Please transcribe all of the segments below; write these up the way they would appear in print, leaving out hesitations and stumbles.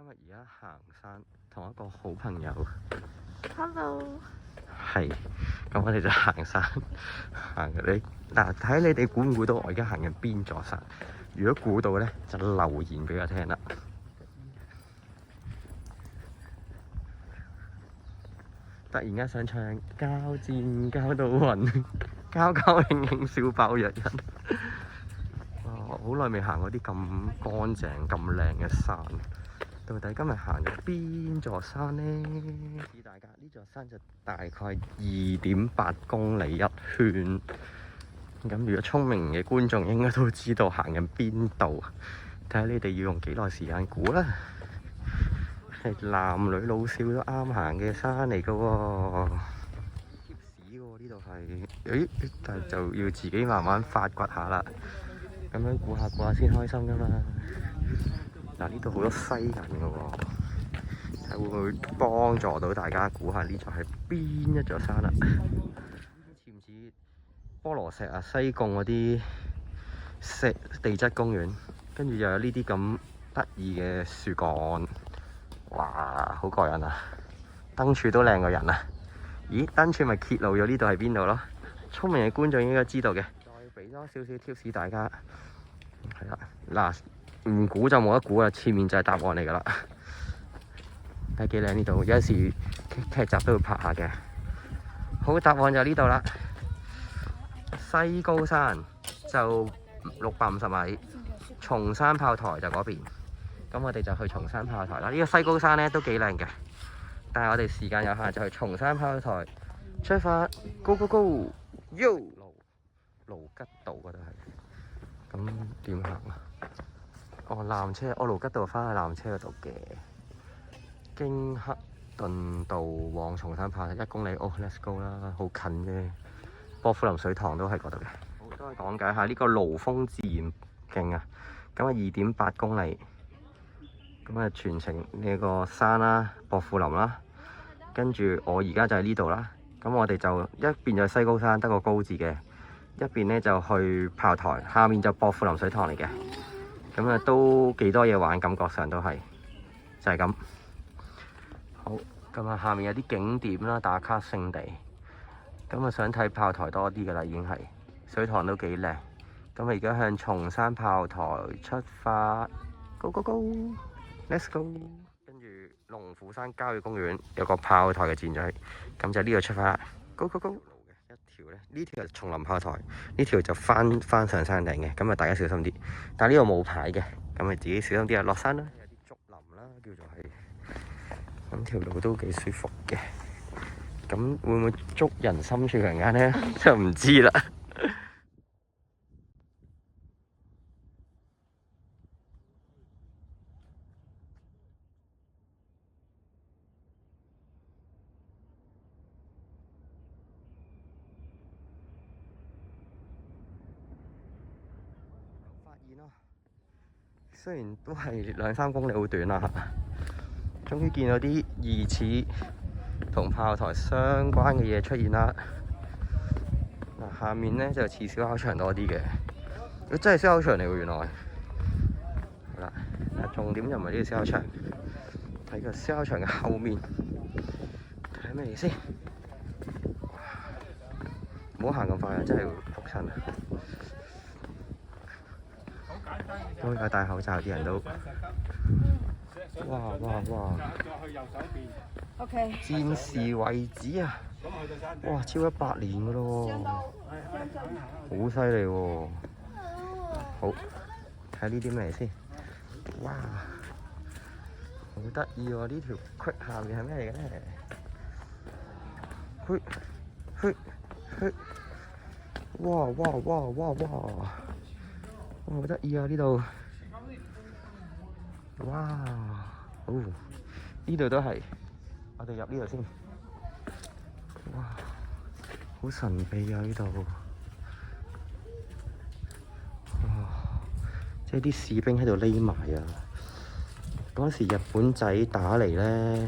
日而家行山，同一個好朋友。Hello。係，咁我哋就行山，行你嗱，睇你哋估唔估到我而家行緊邊座山？如果估到咧，就留言俾我聽啦。突然間想唱《交戰交到暈》，交交興興笑爆日日。哇！好耐未行過啲咁乾淨、咁靚嘅山。到底今日行咗邊座山呢？指大家呢座山就大概2.8公里一圈。咁如果聰明嘅觀眾應該都知道行緊邊度。睇下你哋要用幾耐時間估啦。係男女老少都啱行嘅山嚟㗎喎。貼士喎，呢度係，但係就要自己慢慢發掘下啦。咁樣估下先開心㗎嘛。嗱，呢度好多西人㗎喎，睇會唔會幫助到大家估下呢座係邊一座山啊？似唔似菠蘿石啊、西貢嗰啲地質公園？跟住又有呢啲咁得意嘅樹幹，哇，好過癮啊！燈柱都靚過人啊！咦，燈柱咪揭露咗呢度係邊度咯？聰明嘅觀眾應該知道嘅。再俾多少少 tips 大家，係啦，嗱。唔估就冇得估啦，前面就係答案嚟噶啦。睇幾靚呢度，有時劇集都會拍下嘅。好，答案就呢度啦。西高山就650米，松山炮台就嗰邊。咁我哋就去松山炮台啦。呢個西高山咧都幾靚嘅，但係我哋時間有限，就去松山炮台出發。Go go go！ Yo！ 盧吉道嗰度係。咁點行啊？纜車，我盧吉道翻去纜車嗰度嘅，經克頓道往松山炮台1公里。Let's go 啦，好近嘅。薄扶林水塘都喺嗰度嘅。好，都係講解下呢個盧峰自然徑啊。咁啊2.8公里，咁啊全程呢個山啦，薄扶林啦，跟住我而家就喺呢度啦。咁我哋就一邊就西高山得個高字嘅，一邊咧就去炮台，下面就薄扶林水塘嚟嘅。咁啊，都幾多嘢玩，感覺上都係就係咁。好，咁啊，下面有啲景點啦，打卡勝地。咁啊，想睇炮台多啲噶啦，已經係水塘都幾靚。咁啊，而家向松山炮台出發 ，Go go go，Let's go！ 跟住龍虎山郊野公園有個炮台嘅箭嘴，咁就呢度出發啦 ，Go go go！一條咧，呢條係松林炮台，呢條就翻上山頂嘅，咁啊大家小心啲。但係呢度冇牌嘅，咁啊自己小心啲啊，落山啦。有啲竹林啦，叫做係，咁條路都幾舒服嘅。咁會唔會捉人心處人間咧？就唔知啦。雖然都係2-3公里好短啦，終於見到啲疑似同炮台相關嘅嘢出現啦。嗱，下面咧就似燒烤場多啲嘅，佢真係燒烤場嚟喎，原來。好啦，嗱，重點就唔係呢個燒烤場，睇個燒烤場嘅後面，睇咩嘢先？唔好行咁快啊，真係會仆親啊！都有戴口罩啲人都，哇！戰時遺址啊！哇，超100年㗎咯，好犀利喎！好，睇下呢啲咩先？哇，好得意喎！呢條渠下面係咩嚟嘅咧？哇！好得意啊！呢度，哇，好，呢度都係，我哋入呢度先。哇，好神秘啊！呢度，即係啲士兵喺度匿埋啊！嗰時日本仔打嚟咧，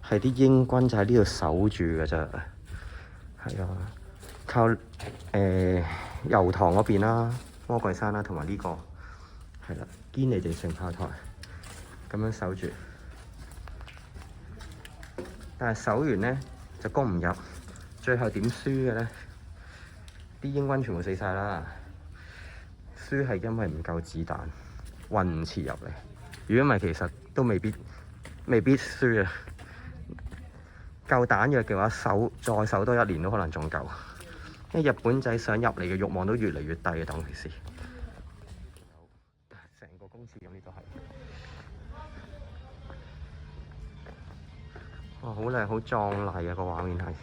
係啲英軍就喺呢度守住㗎咋，係啊，靠油塘嗰邊啦。魔鬼山啦，同埋呢個係啦，堅尼地城炮台咁樣守住。但係守完咧就攻唔入，最後點輸嘅咧？啲英軍全部死晒啦，輸係因為唔夠子彈，運唔遲入嚟。如果唔係，其實都未必輸啊！夠彈藥嘅話，再守多1年都可能仲夠。因為日本仔想入嚟嘅慾望都越嚟越低嘅，當其時。成個公廁咁呢度係，哇！好靚，好壯麗啊！個畫面係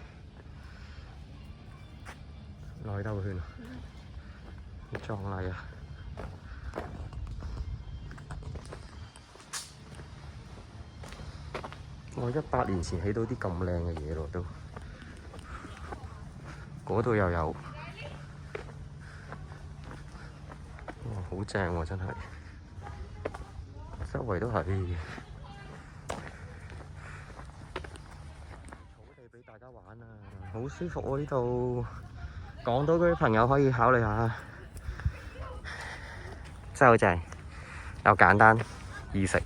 內兜圈，好壯麗啊！我100年前起到啲咁靚嘅嘢咯，都嗰度又有，哇！好正喎，真係，周圍都係草地俾大家玩啊，好舒服喎呢度。港島區朋友可以考慮下，真係好正，又簡單易食。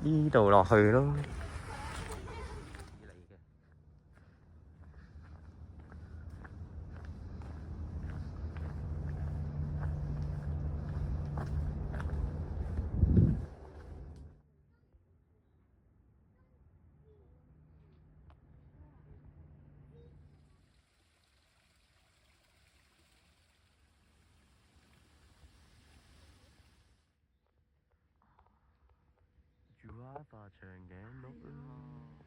呢度落去咯。Giraffe 長頸鹿咯。